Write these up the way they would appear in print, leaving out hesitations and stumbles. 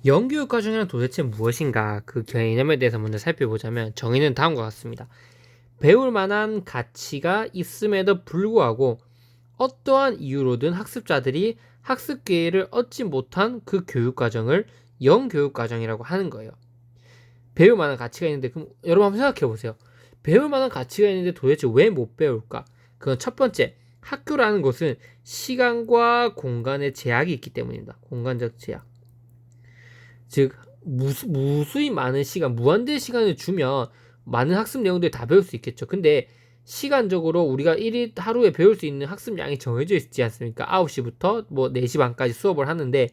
영교육 과정이란 도대체 무엇인가? 그 개념에 대해서 먼저 살펴보자면 정의는 다음과 같습니다. 배울 만한 가치가 있음에도 불구하고 어떠한 이유로든 학습자들이 학습 기회를 얻지 못한 그 교육 과정을 영교육 과정이라고 하는 거예요. 배울 만한 가치가 있는데, 그럼 여러분 한번 생각해 보세요. 배울 만한 가치가 있는데 도대체 왜 못 배울까? 그건 첫 번째, 학교라는 것은 시간과 공간의 제약이 있기 때문입니다. 공간적 제약. 즉 무수히 많은 시간, 무한대의 시간을 주면 많은 학습 내용들을 다 배울 수 있겠죠. 근데 시간적으로 우리가 1일 하루에 배울 수 있는 학습량이 정해져 있지 않습니까? 9시부터 뭐 4시 반까지 수업을 하는데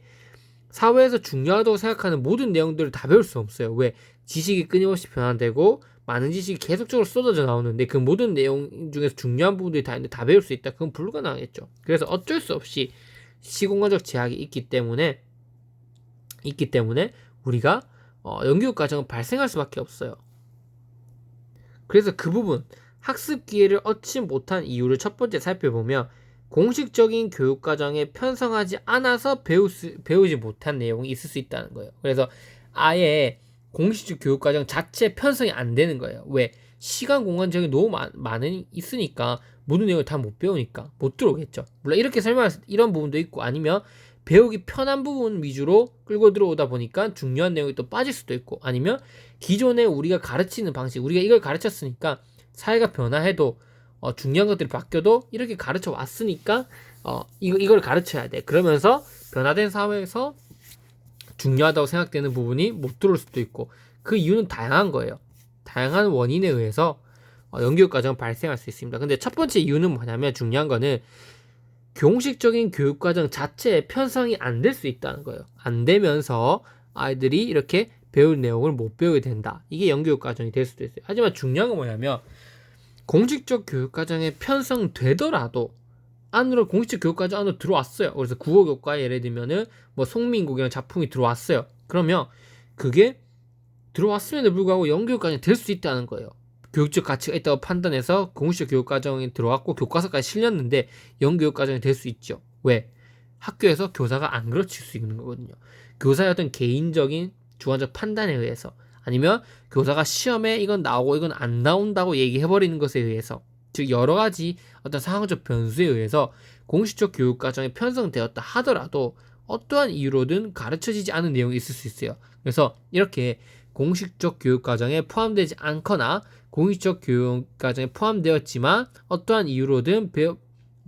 사회에서 중요하다고 생각하는 모든 내용들을 다 배울 수 없어요. 왜? 지식이 끊임없이 변화되고 많은 지식이 계속적으로 쏟아져 나오는데 그 모든 내용 중에서 중요한 부분들이 다 있는데 다 배울 수 있다. 그건 불가능하겠죠. 그래서 어쩔 수 없이 시공간적 제약이 있기 때문에 우리가 연교육 과정은 발생할 수밖에 없어요. 그래서 그 부분, 학습 기회를 얻지 못한 이유를 첫 번째 살펴보면 공식적인 교육 과정에 편성하지 않아서 배우지 못한 내용이 있을 수 있다는 거예요. 그래서 아예 공식적 교육 과정 자체 편성이 안 되는 거예요. 왜? 시간 공간적이 너무 많은 있으니까 모든 내용을 다 못 배우니까 못 들어오겠죠. 물론 이렇게 설명할 이런 부분도 있고, 아니면 배우기 편한 부분 위주로 끌고 들어오다 보니까 중요한 내용이 또 빠질 수도 있고, 아니면 기존에 우리가 가르치는 방식, 우리가 이걸 가르쳤으니까 사회가 변화해도 중요한 것들이 바뀌어도 이렇게 가르쳐 왔으니까 이걸 가르쳐야 돼. 그러면서 변화된 사회에서 중요하다고 생각되는 부분이 못 들어올 수도 있고, 그 이유는 다양한 거예요. 다양한 원인에 의해서 연교육 과정은 발생할 수 있습니다. 근데 첫 번째 이유는 뭐냐면, 중요한 거는 공식적인 교육 과정 자체에 편성이 안 될 수 있다는 거예요. 안 되면서 아이들이 이렇게 배울 내용을 못 배우게 된다. 이게 연교육 과정이 될 수도 있어요. 하지만 중요한 건 뭐냐면, 공식적 교육 과정에 편성되더라도 안으로 공식적 교육 과정 안으로 들어왔어요. 그래서 국어 교과에 예를 들면은 뭐 송민국이라는 작품이 들어왔어요. 그러면 그게 들어왔음에도 불구하고 연교육 과정이 될 수 있다는 거예요. 교육적 가치가 있다고 판단해서 공식적 교육 과정이 들어왔고 교과서까지 실렸는데 연교육 과정이 될 수 있죠. 왜? 학교에서 교사가 안 가르칠 수 있는 거거든요. 교사의 어떤 개인적인 주관적 판단에 의해서, 아니면 교사가 시험에 이건 나오고 이건 안 나온다고 얘기해버리는 것에 의해서, 즉 여러 가지 어떤 상황적 변수에 의해서 공식적 교육 과정이 편성되었다 하더라도 어떠한 이유로든 가르쳐지지 않은 내용이 있을 수 있어요. 그래서 이렇게 공식적 교육 과정에 포함되지 않거나 공식적 교육 과정에 포함되었지만 어떠한 이유로든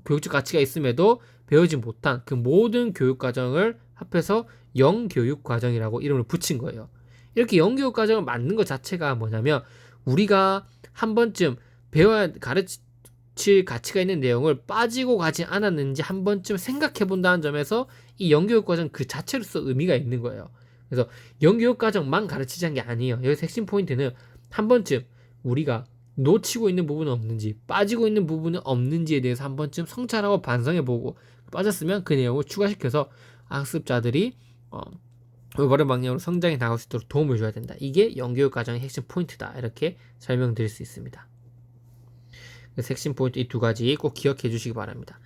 교육적 가치가 있음에도 배우지 못한 그 모든 교육 과정을 합해서 영교육 과정이라고 이름을 붙인 거예요. 이렇게 영교육 과정을 만든 것 자체가 뭐냐면, 우리가 한 번쯤 배워야 가르칠 가치가 있는 내용을 빠지고 가지 않았는지 한 번쯤 생각해 본다는 점에서 이 영교육 과정 그 자체로서 의미가 있는 거예요. 그래서 영교육 과정만 가르치자는 게 아니에요. 여기서 핵심 포인트는 한 번쯤 우리가 놓치고 있는 부분은 없는지, 빠지고 있는 부분은 없는지에 대해서 한 번쯤 성찰하고 반성해보고, 빠졌으면 그 내용을 추가시켜서 학습자들이 올바른 방향으로 성장해 나갈 수 있도록 도움을 줘야 된다. 이게 영교육 과정의 핵심 포인트다. 이렇게 설명드릴 수 있습니다. 그래서 핵심 포인트 이 두 가지 꼭 기억해 주시기 바랍니다.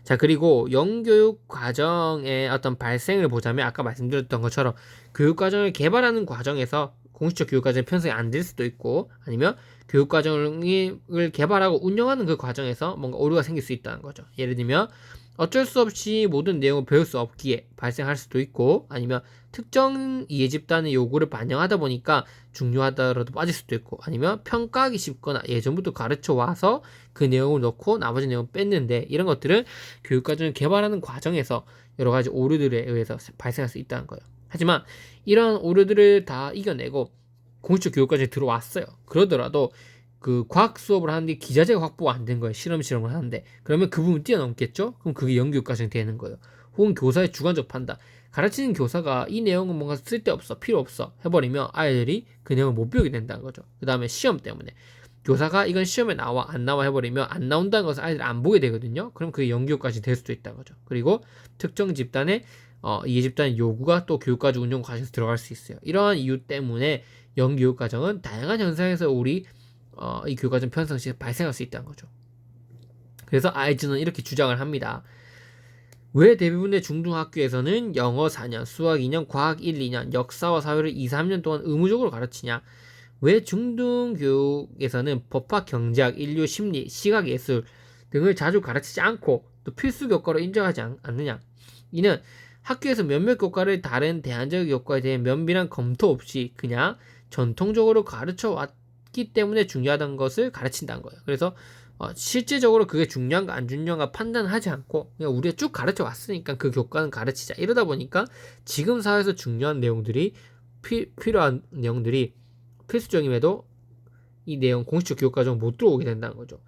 자, 그리고 영교육 과정의 어떤 발생을 보자면, 아까 말씀드렸던 것처럼 교육 과정을 개발하는 과정에서 공식적 교육 과정이 편성이 안 될 수도 있고, 아니면 교육 과정을 개발하고 운영하는 그 과정에서 뭔가 오류가 생길 수 있다는 거죠. 예를 들면 어쩔 수 없이 모든 내용을 배울 수 없기에 발생할 수도 있고, 아니면 특정 이해 집단의 요구를 반영하다 보니까 중요하다라도 빠질 수도 있고, 아니면 평가하기 쉽거나 예전부터 가르쳐 와서 그 내용을 넣고 나머지 내용을 뺐는데, 이런 것들은 교육과정을 개발하는 과정에서 여러 가지 오류들에 의해서 발생할 수 있다는 거예요. 하지만 이런 오류들을 다 이겨내고 공식적 교육과정에 들어왔어요. 그러더라도 그 과학 수업을 하는데 기자재가 확보가 안 된 거예요. 실험을 하는데. 그러면 그 부분 뛰어넘겠죠? 그럼 그게 영교육 과정이 되는 거예요. 혹은 교사의 주관적 판단. 가르치는 교사가 이 내용은 뭔가 쓸데없어, 필요 없어 해버리면 아이들이 그 내용을 못 배우게 된다는 거죠. 그 다음에 시험 때문에 교사가 이건 시험에 나와 안 나와 해버리면 안 나온다는 것을 아이들이 안 보게 되거든요. 그럼 그게 영교육까지 될 수도 있다는 거죠. 그리고 특정 집단의 이해 집단의 요구가 또 교육까지 운영 과정에서 들어갈 수 있어요. 이러한 이유 때문에 영교육 과정은 다양한 현상에서 이 교육과정 편성시 발생할 수 있다는 거죠. 그래서 아이즈는 이렇게 주장을 합니다. 왜 대부분의 중등학교에서는 영어 4년, 수학 2년, 과학 1, 2년, 역사와 사회를 2, 3년 동안 의무적으로 가르치냐? 왜 중등교육에서는 법학, 경제학, 인류, 심리, 시각, 예술 등을 자주 가르치지 않고 또 필수 교과로 인정하지 않느냐? 이는 학교에서 몇몇 교과를 다른 대안적 교과에 대해 면밀한 검토 없이 그냥 전통적으로 가르쳐 왔기 때문에 중요하다는 것을 가르친다는 거예요. 그래서 실제적으로 그게 중요한가 안 중요한가 판단하지 않고 그냥 우리가 쭉 가르쳐 왔으니까 그 교과는 가르치자. 이러다 보니까 지금 사회에서 중요한 내용들이 필요한 내용들이 필수적임에도 이 내용 공식적 교육과정 못 들어오게 된다는 거죠.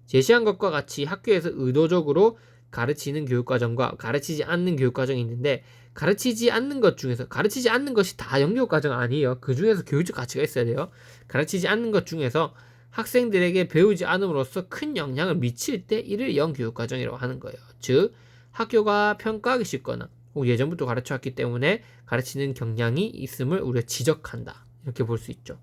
제시한 것과 같이 학교에서 의도적으로 가르치는 교육과정과 가르치지 않는 교육과정이 있는데 가르치지 않는 것 중에서 가르치지 않는 것이 다 영교육과정 아니에요. 그 중에서 교육적 가치가 있어야 돼요. 가르치지 않는 것 중에서 학생들에게 배우지 않음으로써 큰 영향을 미칠 때 이를 영교육과정이라고 하는 거예요. 즉 학교가 평가하기 쉽거나 예전부터 가르쳐왔기 때문에 가르치는 경향이 있음을 우리가 지적한다. 이렇게 볼 수 있죠.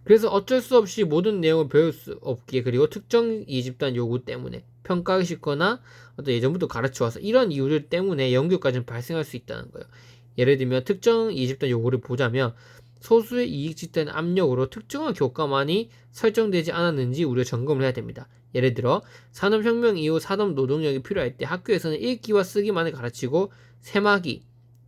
그래서 어쩔 수 없이 모든 내용을 배울 수 없기에 그리고 특정 이집단 요구 때문에 평가하기 쉽거나 어떤 예전부터 가르쳐와서 이런 이유들 때문에 영교과정이 발생할 수 있다는 거예요. 예를 들면 특정 이집단 요구를 보자면 소수의 이익 집단 압력으로 특정한 교과만이 설정되지 않았는지 우리가 점검을 해야 됩니다. 예를 들어 산업혁명 이후 산업 노동력이 필요할 때 학교에서는 읽기와 쓰기만을 가르치고 세마기는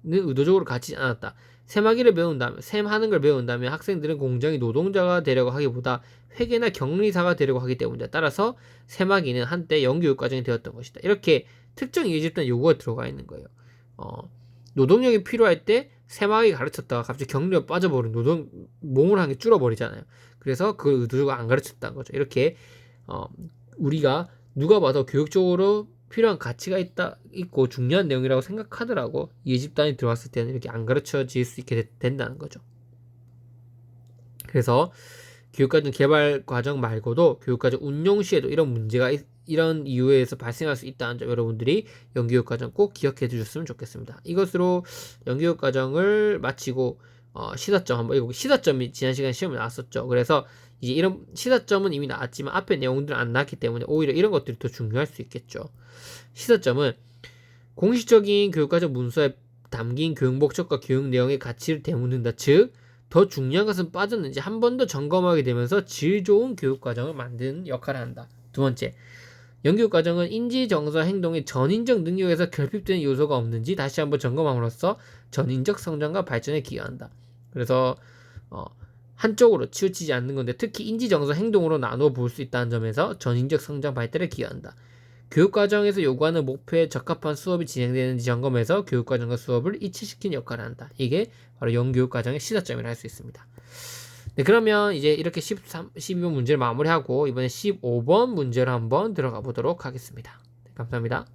의도적으로 가르치지 않았다. 세마기를 배운다면 셈하는 걸 배운다면 학생들은 공장의 노동자가 되려고 하기보다 회계나 격리사가 되려고 하기 때문이다. 따라서 세마기는 한때 영교육 과정이 되었던 것이다. 이렇게 특정 이집단 요구가 들어가 있는 거예요. 노동력이 필요할 때 세마기 가르쳤다가 갑자기 격리가 빠져버린 노동 몸을 한 게 줄어버리잖아요. 그래서 그걸 의도적으로 안 가르쳤다는 거죠. 이렇게 우리가 누가 봐도 교육적으로 필요한 가치가 있고 중요한 내용이라고 생각하더라고. 이 집단이 들어왔을 때는 이렇게 안 가르쳐질 수 있게 된다는 거죠. 그래서 교육과정 개발 과정 말고도 교육과정 운용 시에도 이런 문제가 이런 이유에서 발생할 수 있다는 점 여러분들이 연교육과정 꼭 기억해 주셨으면 좋겠습니다. 이것으로 연교육과정을 마치고 시사점 한번 읽고 시사점이 지난 시간에 시험에 나왔었죠. 그래서 이제 이런 시사점은 이미 나왔지만 앞에 내용들은 안 나왔기 때문에 오히려 이런 것들이 더 중요할 수 있겠죠. 시사점은 공식적인 교육과정 문서에 담긴 교육 목적과 교육 내용의 가치를 되묻는다. 즉, 더 중요한 것은 빠졌는지 한 번 더 점검하게 되면서 질 좋은 교육과정을 만드는 역할을 한다. 두 번째, 연교육과정은 인지, 정서, 행동의 전인적 능력에서 결핍되는 요소가 없는지 다시 한번 점검함으로써 전인적 성장과 발전에 기여한다. 그래서 한쪽으로 치우치지 않는 건데 특히 인지, 정서, 행동으로 나누어 볼 수 있다는 점에서 전인적 성장 발달에 기여한다. 교육과정에서 요구하는 목표에 적합한 수업이 진행되는지 점검해서 교육과정과 수업을 일치시키는 역할을 한다. 이게 바로 영교육과정의 시사점이라 할 수 있습니다. 네, 그러면 이제 이렇게 12번 문제를 마무리하고 이번에 15번 문제로 한번 들어가 보도록 하겠습니다. 네, 감사합니다.